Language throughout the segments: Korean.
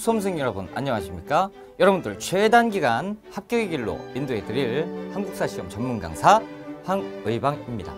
수험생 여러분 안녕하십니까? 여러분들 최단기간 합격의 길로 인도해드릴 한국사 시험 전문 강사 황의방입니다.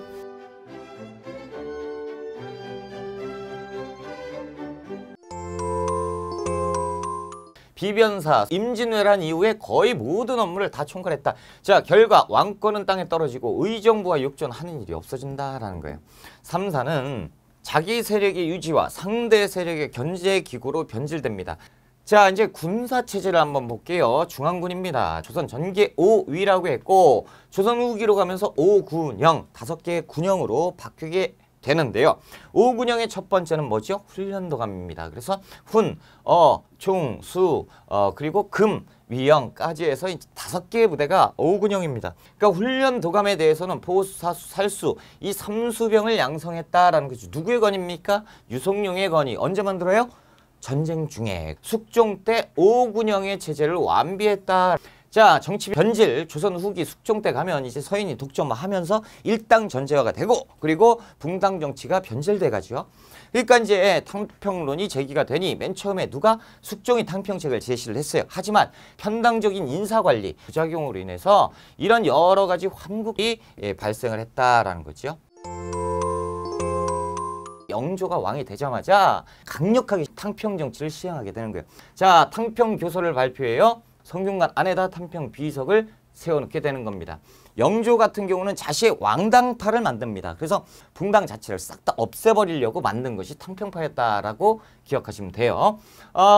비변사 임진왜란 이후에 거의 모든 업무를 다 총괄했다. 자, 결과 왕권은 땅에 떨어지고 의정부와 역전하는 일이 없어진다라는 거예요. 3사는 자기 세력의 유지와 상대 세력의 견제 기구로 변질됩니다. 자, 이제 군사체제를 한번 볼게요. 중앙군입니다. 조선 전개 5위라고 했고 조선 후기로 가면서 5군영 5개의 군영으로 바뀌게 되는데요. 5군영의 첫 번째는 뭐죠? 훈련도감입니다. 그래서 훈, 총, 수, 그리고 금, 위영까지 해서 5개의 부대가 5군영입니다. 그러니까 훈련도감에 대해서는 보수, 사수, 살수 이 3수병을 양성했다라는 거죠. 누구의 건입니까? 유성룡의 건이 언제 만들어요? 전쟁 중에 숙종 때 5군영의 체제를 완비했다. 자, 정치 변질 조선 후기 숙종 때 가면 이제 서인이 독점하면서 일당 전제화가 되고 그리고 붕당 정치가 변질돼 가죠. 그러니까 이제 탕평론이 제기가 되니 맨 처음에 누가 숙종이 탕평책을 제시를 했어요. 하지만 편당적인 인사관리 부작용으로 인해서 이런 여러 가지 환국이 발생을 했다라는 거죠. 영조가 왕이 되자마자 강력하게 탕평 정치를 시행하게 되는 거예요. 자, 탕평교서를 발표해요. 성균관 안에다 탕평 비석을 세워놓게 되는 겁니다. 영조 같은 경우는 자신의 왕당파를 만듭니다. 그래서 붕당 자체를 싹 다 없애버리려고 만든 것이 탕평파였다라고 기억하시면 돼요.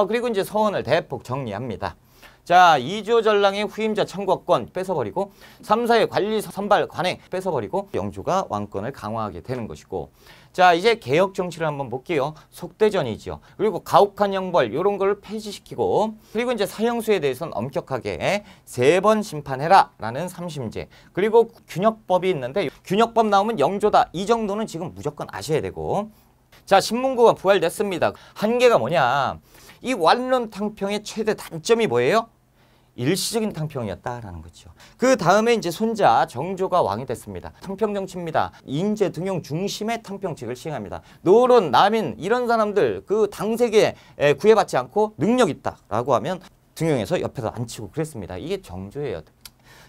그리고 이제 서원을 대폭 정리합니다. 자, 이조전랑의 후임자 청구권 뺏어버리고 3사의 관리 선발 관행 뺏어버리고 영조가 왕권을 강화하게 되는 것이고, 자, 이제 개혁 정치를 한번 볼게요. 속대전이죠. 그리고 가혹한 형벌 이런 걸 폐지시키고, 그리고 이제 사형수에 대해서는 엄격하게 3번 심판해라 라는 3심제, 그리고 균역법이 있는데 균역법 나오면 영조다 이 정도는 지금 무조건 아셔야 되고, 자, 신문고가 부활됐습니다. 한계가 뭐냐, 이 완론 탕평의 최대 단점이 뭐예요? 일시적인 탕평이었다라는 거죠. 그 다음에 이제 손자 정조가 왕이 됐습니다. 탕평 정치입니다. 인재 등용 중심의 탕평책을 시행합니다. 노론, 남인 이런 사람들 그 당세계에 구애받지 않고 능력 있다라고 하면 등용해서 옆에서 앉히고 그랬습니다. 이게 정조예요.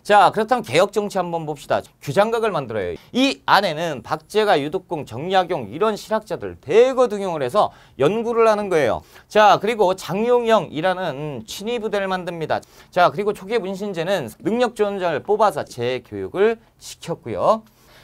자, 그렇다면 개혁 정치 한번 봅시다. 규장각을 만들어요. 이 안에는 박제가, 유독공, 정약용 이런 실학자들 대거 등용을 해서 연구를 하는 거예요. 자, 그리고 장용영이라는 친위 부대를 만듭니다. 자, 그리고 초기 문신제는 능력 좋은 자를 뽑아서 재교육을 시켰고요.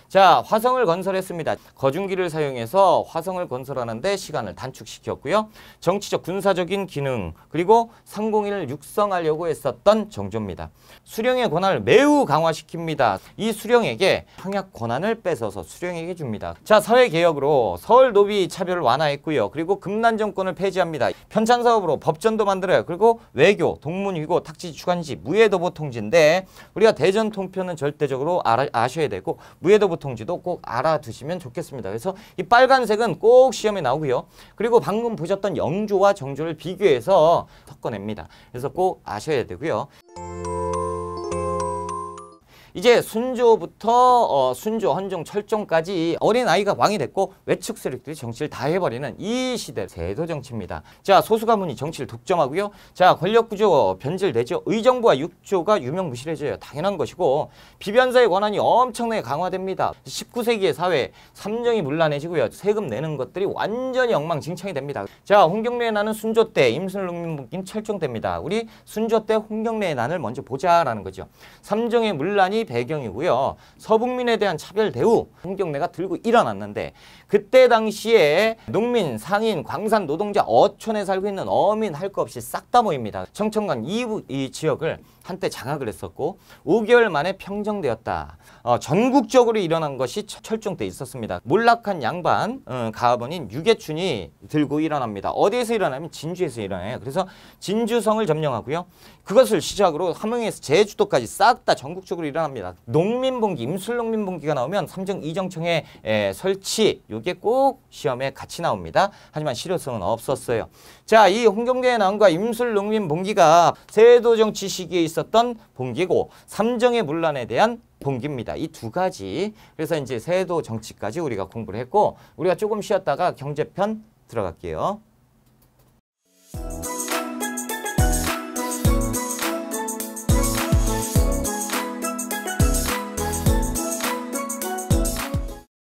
자, 화성을 건설했습니다. 거중기를 사용해서 화성을 건설하는데 시간을 단축시켰고요. 정치적 군사적인 기능 그리고 상공인을 육성하려고 했었던 정조입니다. 수령의 권한을 매우 강화시킵니다. 이 수령에게 청약 권한을 뺏어서 수령에게 줍니다. 자, 사회개혁으로 서울 노비 차별을 완화했고요. 그리고 금난 정권을 폐지합니다. 편찬사업으로 법전도 만들어요. 그리고 외교, 동문위고, 탁지, 주간지, 무예도보 통지인데 우리가 대전 통편은 절대적으로 아셔야 되고 무예도보 통지도 꼭 알아두시면 좋겠습니다. 그래서 이 빨간색은 꼭 시험에 나오고요. 그리고 방금 보셨던 영조와 정조를 비교해서 섞어냅니다. 그래서 꼭 아셔야 되고요. 이제 순조부터 순조, 헌종, 철종까지 어린아이가 왕이 됐고 외척 세력들이 정치를 다 해버리는 이 시대 세도 정치입니다. 자, 소수 가문이 정치를 독점하고요. 자, 권력구조 변질되죠. 의정부와 육조가 유명무실해져요. 당연한 것이고 비변사의 권한이 엄청나게 강화됩니다. 19세기의 사회 삼정이 문란해지고요. 세금 내는 것들이 완전히 엉망진창이 됩니다. 자, 홍경래의 난은 순조 때, 임순롱민복긴 철종 때입니다. 우리 순조 때 홍경래의 난을 먼저 보자라는 거죠. 삼정의 문란이 배경이고요. 서북민에 대한 차별 대우 홍경래가 들고 일어났는데 그때 당시에 농민, 상인, 광산 노동자, 어촌에 살고 있는 어민 할 거 없이 싹 다 모입니다. 청천강 이 지역을 한때 장악을 했었고 5개월 만에 평정되었다. 전국적으로 일어난 것이 철종 때 있었습니다. 몰락한 양반 가업원인 유계춘이 들고 일어납니다. 어디에서 일어나면 진주에서 일어나요. 그래서 진주성을 점령하고요. 그것을 시작으로 함흥에서 제주도까지 싹 다 전국적으로 일어납니다. 농민봉기, 임술농민봉기가 나오면 삼정 이정청의 설치 이게 꼭 시험에 같이 나옵니다. 하지만 실효성은 없었어요. 자, 이 홍경래의 난과 임술농민봉기가 세도정치 시기에 있었던 봉기고 삼정의 문란에 대한 봉기입니다. 이 두 가지. 그래서 이제 세도 정치까지 우리가 공부를 했고 우리가 조금 쉬었다가 경제편 들어갈게요.